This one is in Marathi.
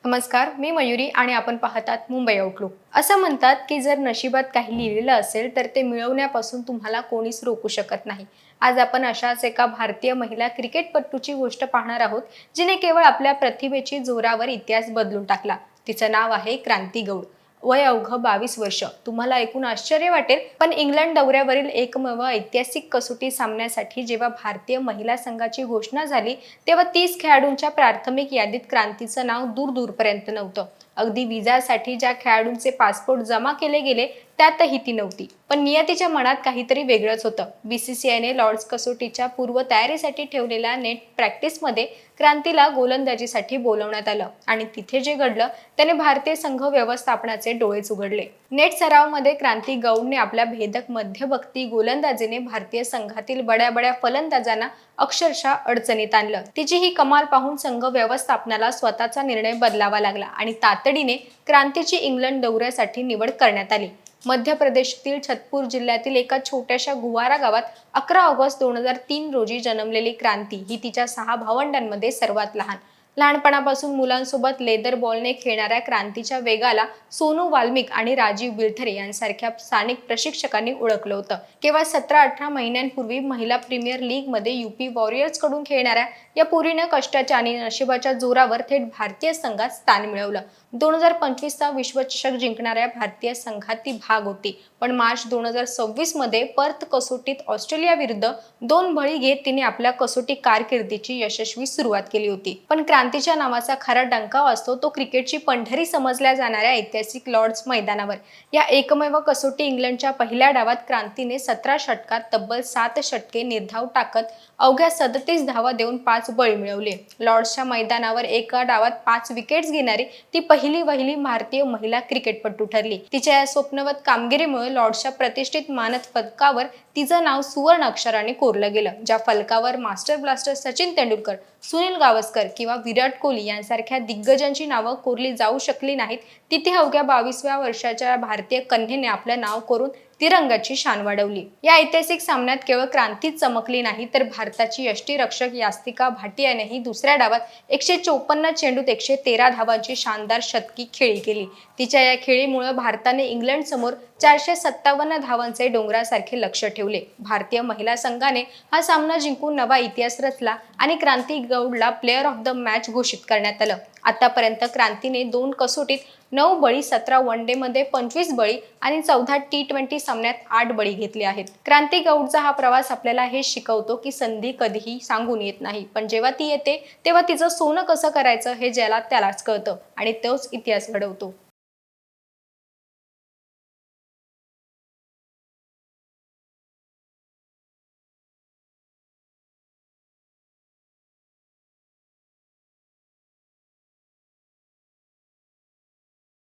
नमस्कार, मी मयुरी आणि आपण पाहतात मुंबई आउटलुक. असं म्हणतात की जर नशिबात काही लिहिलेलं असेल तर ते मिळवण्यापासून तुम्हाला कोणीच रोखू शकत नाही. आज आपण अशाच एका भारतीय महिला क्रिकेटपटूची गोष्ट पाहणार आहोत, जिने केवळ आपल्या प्रतिभेची जोरावर इतिहास बदलून टाकला. तिचं नाव आहे क्रांती गौड. वय अवघं 22 वर्ष. तुम्हाला ऐकून आश्चर्य वाटेल, पण इंग्लंड दौऱ्यावरील एकमेव ऐतिहासिक कसोटी सामन्यासाठी जेव्हा भारतीय महिला संघाची घोषणा झाली, तेव्हा 30 खेळाडूंच्या प्राथमिक यादीत क्रांतीचं नाव दूर-दूरपर्यंत नव्हतं. अगदी विजासाठी ज्या खेळाडूंचे पासपोर्ट जमा केले गेले, त्यातही ती नव्हती. पण नियतीच्या मनात काहीतरी वेगळंच होतं. बीसीसीआयने लॉर्ड्स कसोटीच्या पूर्वतयारीसाठी ठेवलेल्या नेट प्रॅक्टिसमध्ये क्रांतीला गोलंदाजीसाठी बोलवण्यात आलं आणि तिथे जे घडलं त्याने भारतीय संघ व्यवस्थापनाचे डोळेच उघडले. नेट सरावमध्ये क्रांती गौडने आपल्या भेदक मध्यभक्ती गोलंदाजीने भारतीय संघातील बड्या फलंदाजांना अक्षरशः अडचणीत आणलं. तिची ही कमाल पाहून संघ व्यवस्थापनाला स्वतःचा निर्णय बदलावा लागला आणि तातडीने क्रांतीची इंग्लंड दौऱ्यासाठी निवड करण्यात आली. मध्य प्रदेशातील छतपूर जिल्ह्यातील एका छोट्याशा गुवारा गावात 11 ऑगस्ट 2003 रोजी जन्मलेली क्रांती ही तिच्या 6 भावंडांमध्ये सर्वात लहान. लहानपणापासून मुलांसोबत लेदर बॉलने खेळणाऱ्या क्रांतीच्या वेगाला सोनू वाल्मिक आणि राजीव बिलथरे यांसारख्या स्थानिक प्रशिक्षकांनी ओळखलं होतं. केवळ 17-18 महिन्यांपूर्वी महिला प्रीमियर लीगमध्ये यूपी वॉरियर्स कडून खेळणाऱ्या या पोरीनं कष्टाच्या आणि नशिबाच्या जोरावर थेट भारतीय संघात स्थान मिळवलं. 2025चा विश्वचषक जिंकणाऱ्या भारतीय संघात ती भाग होती. पण मार्च 2026 मध्ये पर्थ कसोटीत ऑस्ट्रेलिया विरुद्ध 2 बळी घेत तिने आपल्या कसोटी कारकिर्दीची यशस्वी सुरुवात केली होती. पण क्रांतीच्या नावाचा खरा डंका वाजतो तो क्रिकेटची पंढरी समजल्या जाणाऱ्या ऐतिहासिक लॉर्ड्स मैदानावर. या एकमेव कसोटी इंग्लंडच्या पहिल्या डावात क्रांतीने 17 षटकात तब्बल 7 षटके निर्धाव टाकत अवघ्या 37 धावा देऊन 5 बळी मिळवले. लॉर्ड्सच्या मैदानावर एका डावात 5 विकेट्स घेणारी ती पहिली वहिली भारतीय महिला क्रिकेटपटू ठरली. तिच्या या स्वप्नवत कामगिरीमुळे लॉर्ड्सच्या प्रतिष्ठित मानद फलकावर तिचं नाव सुवर्ण अक्षराने कोरलं गेलं. ज्या फलकावर मास्टर ब्लास्टर सचिन तेंडुलकर, सुनील गावस्कर किंवा विराट कोहली यांसारख्या दिग्गजांची नावं कोरली जाऊ शकली नाहीत, तिथे अवघ्या 22व्या वर्षाच्या भारतीय कन्येने आपलं नाव कोरून तिरंगाची शान वाढवली. या ऐतिहासिक सामन्यात केवळ क्रांतीच चमकली नाही, तर भारताची यष्टीरक्षक यास्तिका भाटियानेही दुसऱ्या डावात 154 चेंडूत 113 धावांची शानदार शतकी खेळी केली. तिच्या या खेळीमुळे भारताने इंग्लंड समोर 457 धावांचे डोंगरासारखे लक्ष ठेवले. भारतीय महिला संघाने हा सामना जिंकून नवा इतिहास रचला आणि क्रांती गौडला प्लेअर ऑफ द मॅच घोषित करण्यात आलं. आतापर्यंत क्रांतीने 2 कसोटीत 9 बळी, 17 वन डे मध्ये 25 बळी आणि 14 T20 सामन्यात 8 बळी घेतले आहेत. क्रांती गौडचा हा प्रवास आपल्याला हे शिकवतो की संधी कधीही सांगून येत नाही, पण जेव्हा ती येते तेव्हा तिचं सोनं कसं करायचं हे ज्याला त्यालाच कळतं आणि तोच इतिहास घडवतो.